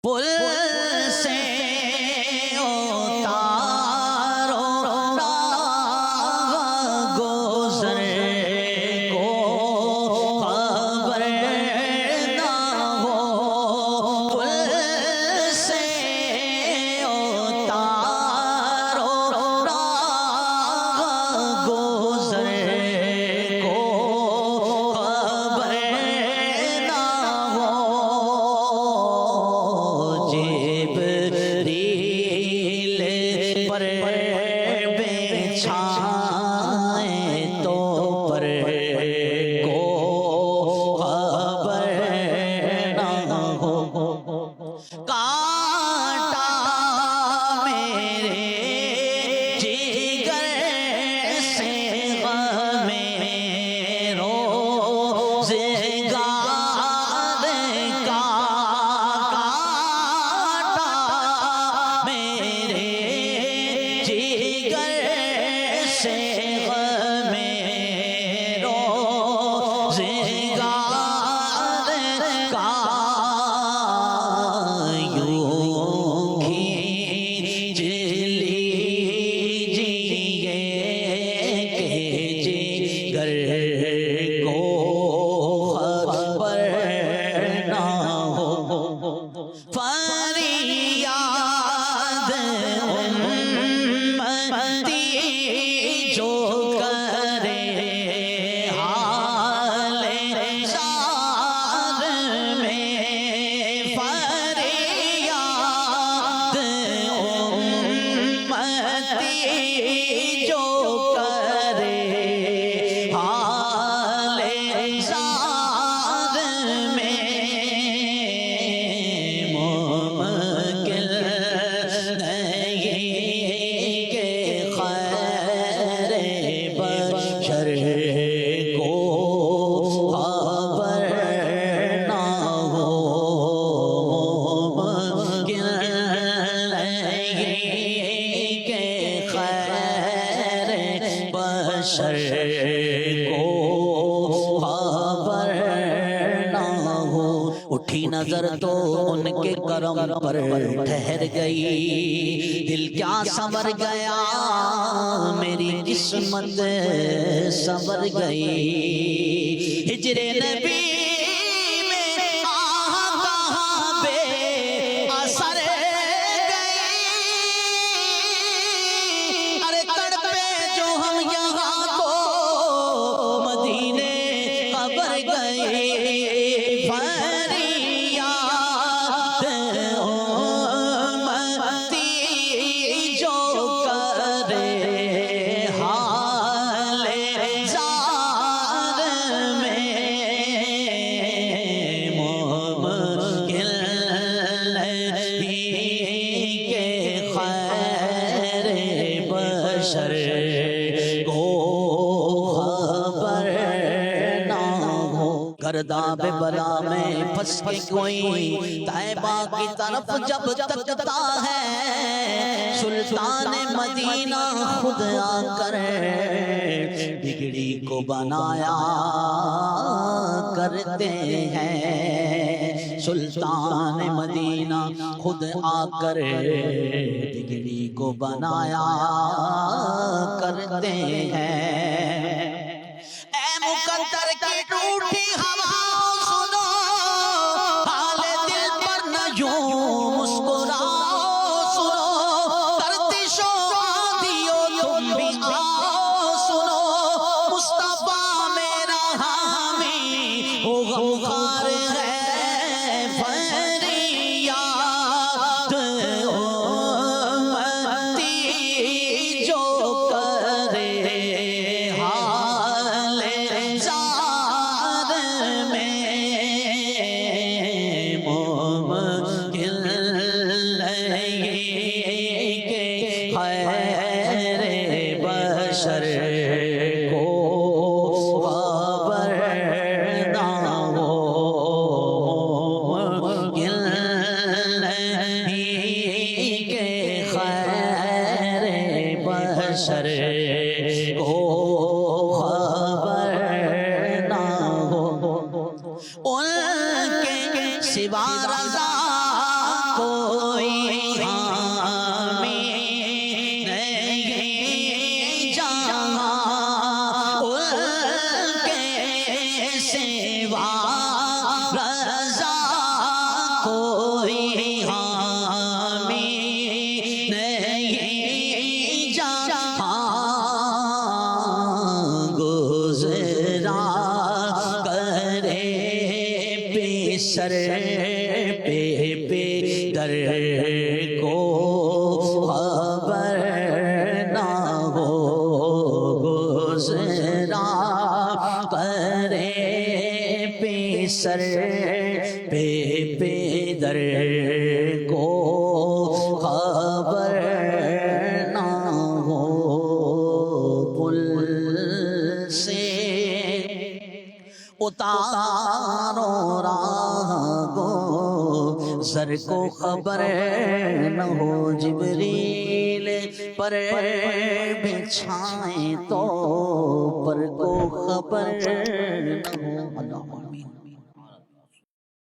پل سے اتارو راہ گزر کو خبر نہ ہو، پل سے اتارو راہ گزر کو خبر نہ ہو، جبریل پر بچھائیں تو پر کو خبر نہ ہو، کانٹا میرے جگر سے غم روزگار کا، کانٹا میرے جگر سے غم روزگار کا، یوں کھینچ لیجیے کہ جگر کو خبر نہ ہو، فریاد امتی جو کرے حال زار میں، فریاد امتی جو کرے حال زار میں، ممکن نہیں کہ خیر بشر کو خبر نہ ہو، ممکن نہیں کہ خیر بشر کو خبر نہ ہو، اٹھی نظر تو ان کے کرم پر ٹھہر گئی، دل کیا سنور گیا میری قسمت سنور گئی، ہجر نبی میں آہ کہاں بے اثر گئی، ارے تڑپے جو ہم یہاں تو مدینے قبر گئی، فریاد امتی جو کرے حال زار میں، ممکن نہیں کہ خیر بشر کو خبر نہ ہو، گرداب بلا میں پھنس کے کوئی طیبہ کی طرف جب تکتا ہے، سلطان مدینہ خود آ کر بگڑی کو بنایا کرتے ہیں، سلطان مدینہ خود آ کر بگڑی کو بنایا کرتے ہیں، اے مقدر کی ٹوٹی ہوا سنو، حال دل پر نہ یوں مسکراؤ، سنو ترتش و آندھیوں تم بھی آؤ، سنو مصطفیٰ میرا حامی وہ غمخوار ہے، فریاد امتی جو کرے حال زار در کو خبر نہ ہو گزرا کرے پہ سر پہ در کو خبر نہ ہو پل سے اتارو راہ گو زر کو خبر نہ ہو جبریل پر بچھائیں تو پر کو خبر نہ ہو. اللہم آمین.